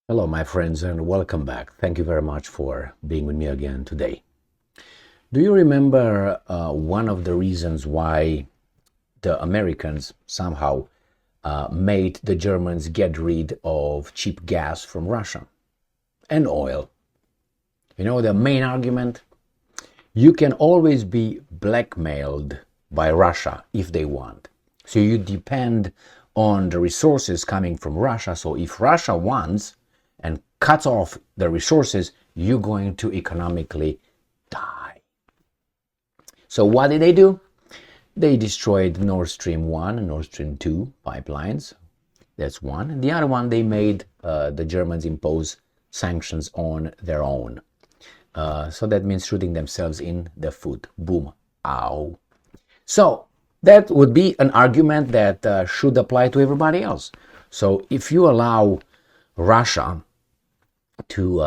Hello, my friends, and welcome back. Thank you very much for being with me again today. Do you remember one of the reasons why the Americans somehow made the Germans get rid of cheap gas from Russia and oil? You know, the main argument? You can always be blackmailed by Russia if they want. So you depend on the resources coming from Russia. So if Russia wants and cuts off the resources, you're going to economically die. So what did they do? They destroyed Nord Stream 1 and Nord Stream 2 pipelines. That's one. And the other one, they made the Germans impose sanctions on their own. So that means shooting themselves in the foot. Boom. Ow. So that would be an argument that should apply to everybody else. So if you allow Russia to,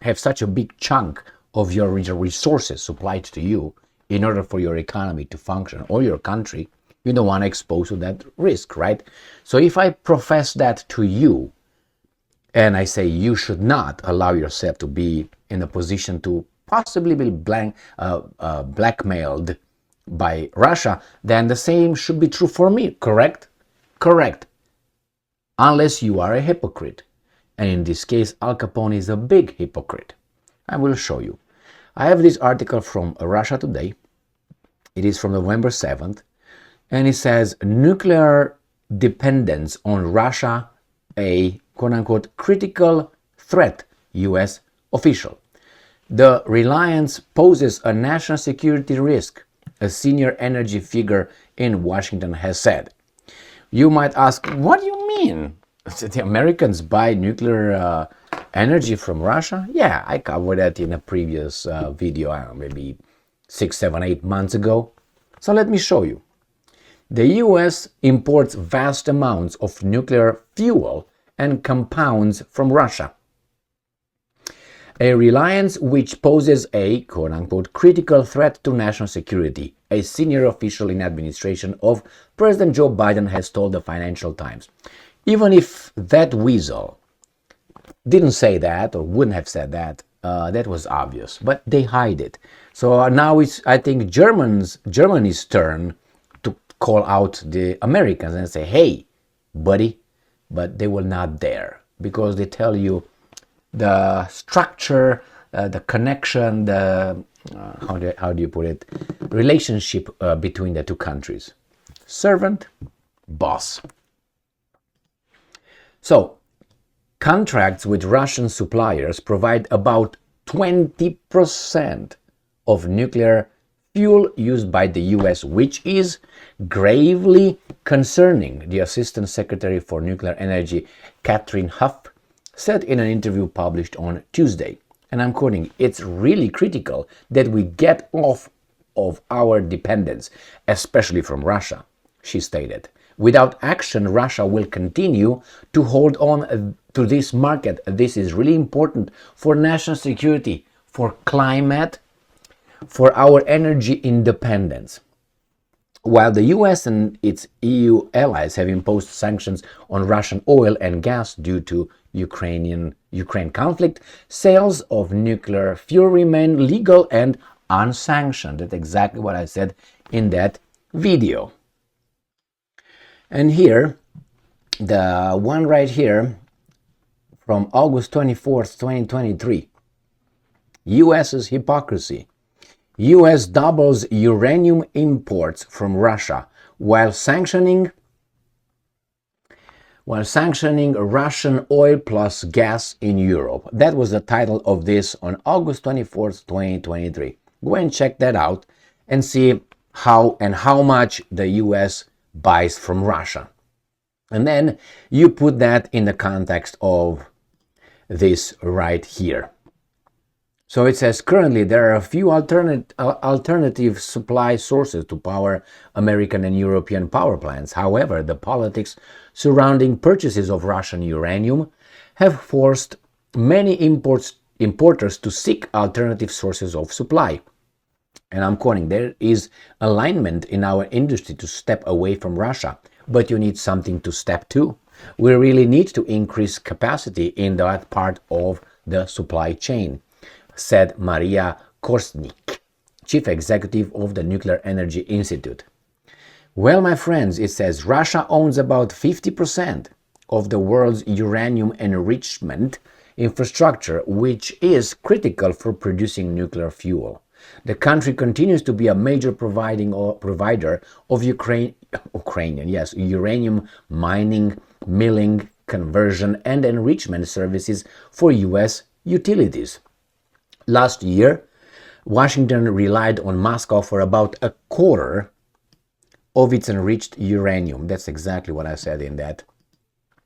have such a big chunk of your resources supplied to you in order for your economy to function or your country, you don't want to expose to that risk, right? So if I profess that to you and I say you should not allow yourself to be in a position to possibly be blackmailed by Russia, then the same should be true for me, correct? Correct. Unless you are a hypocrite. And in this case, Al Capone is a big hypocrite. I will show you. I have this article from Russia Today. It is from November 7th. And it says, nuclear dependence on Russia, a quote-unquote critical threat, U.S. official. The reliance poses a national security risk, a senior energy figure in Washington has said. You might ask, what do you mean? The Americans buy nuclear energy from Russia? Yeah, I covered that in a previous video, I don't know, maybe 6, 7, 8 months ago. So let me show you. The US imports vast amounts of nuclear fuel and compounds from Russia. A reliance which poses a quote-unquote critical threat to national security, a senior official in administration of President Joe Biden has told the Financial Times. Even if that weasel didn't say that or wouldn't have said that, that was obvious, but they hide it. So now it's, I think, Germany's turn to call out the Americans and say, hey, buddy, but they will not dare because they tell you the structure, the connection, the, how do you put it, relationship between the two countries. Servant, boss. So, contracts with Russian suppliers provide about 20% of nuclear fuel used by the US, which is gravely concerning, the Assistant Secretary for Nuclear Energy, Catherine Huff, said in an interview published on Tuesday. And I'm quoting, it's really critical that we get off of our dependence, especially from Russia, she stated. Without action, Russia will continue to hold on to this market. This is really important for national security, for climate, for our energy independence. While the US and its EU allies have imposed sanctions on Russian oil and gas due to Ukraine conflict, sales of nuclear fuel remain legal and unsanctioned. That's exactly what I said in that video. And here, the one right here, from August 24th, 2023, US's hypocrisy. US doubles uranium imports from Russia while sanctioning Russian oil plus gas in Europe. That was the title of this on August 24th, 2023. Go and check that out and see how much the US buys from Russia. And then you put that in the context of this right here. So it says, currently there are a few alternative supply sources to power American and European power plants. However, the politics surrounding purchases of Russian uranium have forced many importers to seek alternative sources of supply. And I'm quoting, there is alignment in our industry to step away from Russia, but you need something to step to. We really need to increase capacity in that part of the supply chain, said Maria Korsnik, chief executive of the Nuclear Energy Institute. Well, my friends, it says Russia owns about 50% of the world's uranium enrichment infrastructure, which is critical for producing nuclear fuel. The country continues to be a major provider of uranium mining, milling, conversion, and enrichment services for U.S. utilities. Last year, Washington relied on Moscow for about a quarter of its enriched uranium. That's exactly what I said in that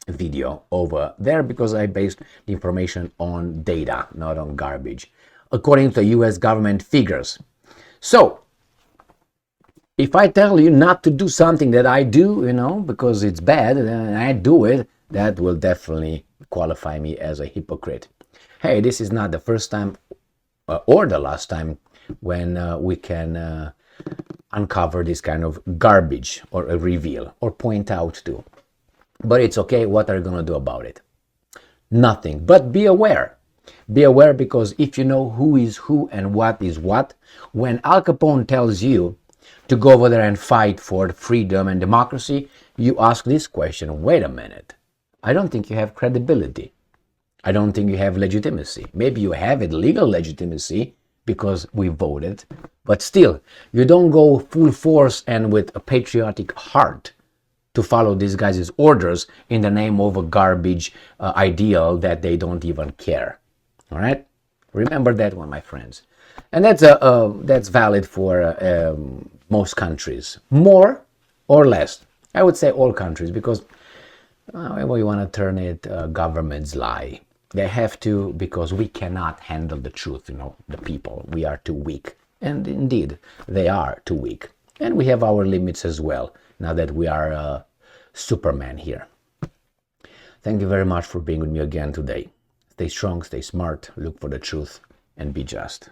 video over there, because I based the information on data, not on garbage, according to US government figures. So, if I tell you not to do something that I do, because it's bad, and I do it, that will definitely qualify me as a hypocrite. Hey, this is not the first time or the last time when we can uncover this kind of garbage or reveal or point out to. But it's okay. What are you going to do about it? Nothing. But be aware. Be aware, because if you know who is who and what is what, when Al Capone tells you to go over there and fight for freedom and democracy, you ask this question: wait a minute. I don't think you have credibility. I don't think you have legitimacy. Maybe you have it, legal legitimacy, because we voted, but still, you don't go full force and with a patriotic heart to follow these guys' orders in the name of a garbage ideal that they don't even care. All right? Remember that one, my friends. And that's valid for most countries, more or less. I would say all countries, because however you want to turn it, governments lie. They have to, because we cannot handle the truth, the people. We are too weak. And indeed, they are too weak. And we have our limits as well, now that we are Superman here. Thank you very much for being with me again today. Stay strong, stay smart, look for the truth, and be just.